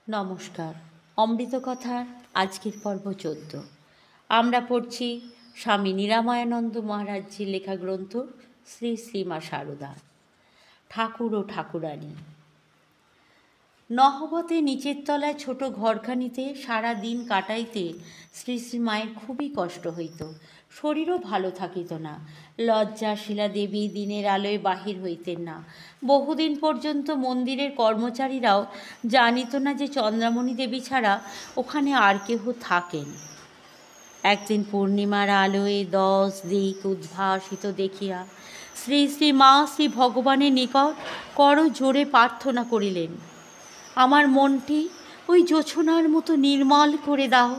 নমস্কার। অমৃত কথার আজকের পর্ব ১৪। আমরা পড়ছি স্বামী নিরাময়ানন্দ মহারাজজির লেখা গ্রন্থ শ্রী শ্রীমা সারদা। ঠাকুর ও ঠাকুরানী। নহবতে নিচের তলায় ছোট ঘরখানিতে সারা দিন কাটাইতে শ্রী শ্রীমায়ের খুবই কষ্ট হইত। শরীরও ভালো থাকিত না। লজ্জাশীলা দেবী দিনের আলোয় বাহির হইতেন না। বহুদিন পর্যন্ত মন্দিরের কর্মচারীরাও জানিত না যে চন্দ্রামণি দেবী ছাড়া ওখানে আর কেহ থাকেন। একদিন পূর্ণিমার আলোয় 10 দিক উদ্ভাসিত দেখিয়া শ্রী শ্রীমা শ্রী ভগবানের নিকট কর জোরে প্রার্থনা করিলেন, আমার মনটি ওই জোছনার মতো নির্মল করে দাও।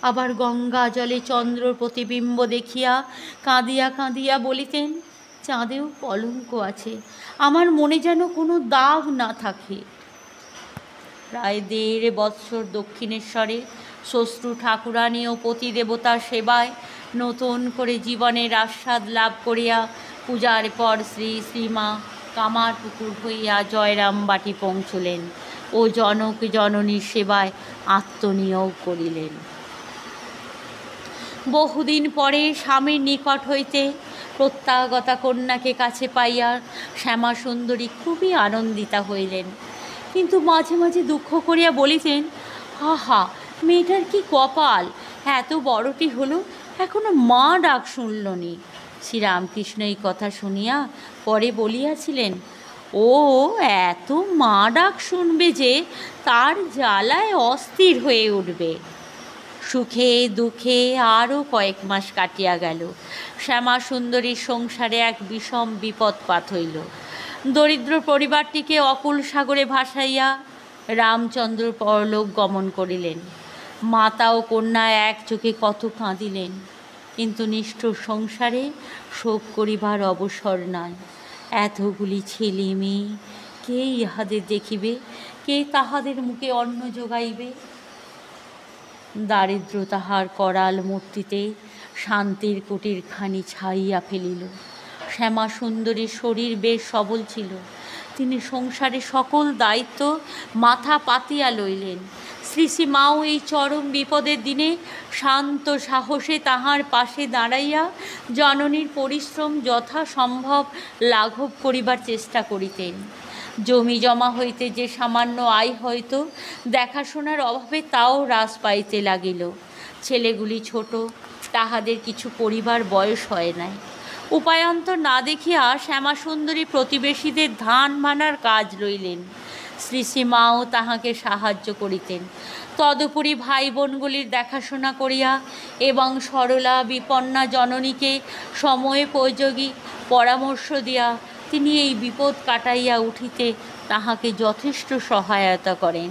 আবার গঙ্গা জলে চন্দ্র প্রতিবিম্ব দেখিয়া কাঁদিয়া কাঁদিয়া বলিতেন, চাঁদেও কলঙ্ক আছে, আমার মনে যেন কোনো দাগ না থাকে। প্রায় 1.5 বৎসর দক্ষিণেশ্বরে শ্বশ্রু ঠাকুরানী ও পতিদেবতার সেবায় নতুন করে জীবনের আস্বাদ লাভ করিয়া পূজার পর শ্রী শ্রীমা কামারপুকুর হইয়া জয়রামবাটি পৌঁছলেন ও জনক জননীর সেবায় আত্মনিয়োগ করিলেন। বহুদিন পরে স্বামীর নিকট হইতে প্রত্যাগতা কন্যাকে কাছে পাইয়া শ্যামাসুন্দরী খুবই আনন্দিতা হইলেন, কিন্তু মাঝে মাঝে দুঃখ করিয়া বলিতেন, আহা, মেয়েটার কি কপাল, এত বড়টি হলো এখনো মা ডাক শুনল নি। শ্রীরামকৃষ্ণ এই কথা শুনিয়া পরে বলিয়াছিলেন, ও এত মা ডাক শুনবে যে তার জ্বালায় অস্থির হয়ে উঠবে। সুখে দুঃখে আরও কয়েক মাস কাটিয়া গেল। শ্যামাসুন্দরীর সংসারে এক বিষম বিপদপাত হইল। দরিদ্র পরিবারটিকে অকুল সাগরে ভাসাইয়া রামচন্দ্র পরলোক গমন করিলেন। মাতা ও কন্যা এক চোখে কত কাঁদিলেন, কিন্তু নিষ্ঠুর সংসারে শোক করিবার অবসর নাই। এতগুলি ছেলে মেয়ে, কে ইহাদের দেখিবে, কে তাহাদের মুখে অন্ন যোগাইবে? দারিদ্র তাহার করাল মূর্তিতে শান্তির কুটির খানি ছাইয়া ফেলিল। শ্যামাসুন্দরীর শরীর বেশ সবল ছিল। তিনি সংসারে সকল দায়িত্ব মাথা পাতিয়া লইলেন। শ্রী শ্রীমাও এই চরম বিপদের দিনে শান্ত সাহসে তাহার পাশে দাঁড়াইয়া জননীর পরিশ্রম যথাসম্ভব লাঘব করিবার চেষ্টা করিতেন। জমি জমা হইতে যে সামান্য আয় হয়তো দেখাশোনার অভাবে তাও হ্রাস পাইতে লাগিল। ছেলেগুলি ছোট, তাহাদের কিছু করিবার বয়স হয় নাই। উপায়ান্তর না দেখিয়া শ্যামাসুন্দরী প্রতিবেশীদের ধান ভানার কাজ লইলেন। শ্রী শ্রীমাও তাহাকে সাহায্য করিতেন। তদুপরি ভাই বোনগুলির দেখাশোনা করিয়া এবং সরলা বিপন্না জননীকে সময়োপযোগী পরামর্শ দিয়া তিনি এই বিপদ কাটাইয়া উঠিতে তাহাকে যথেষ্ট সহায়তা করেন।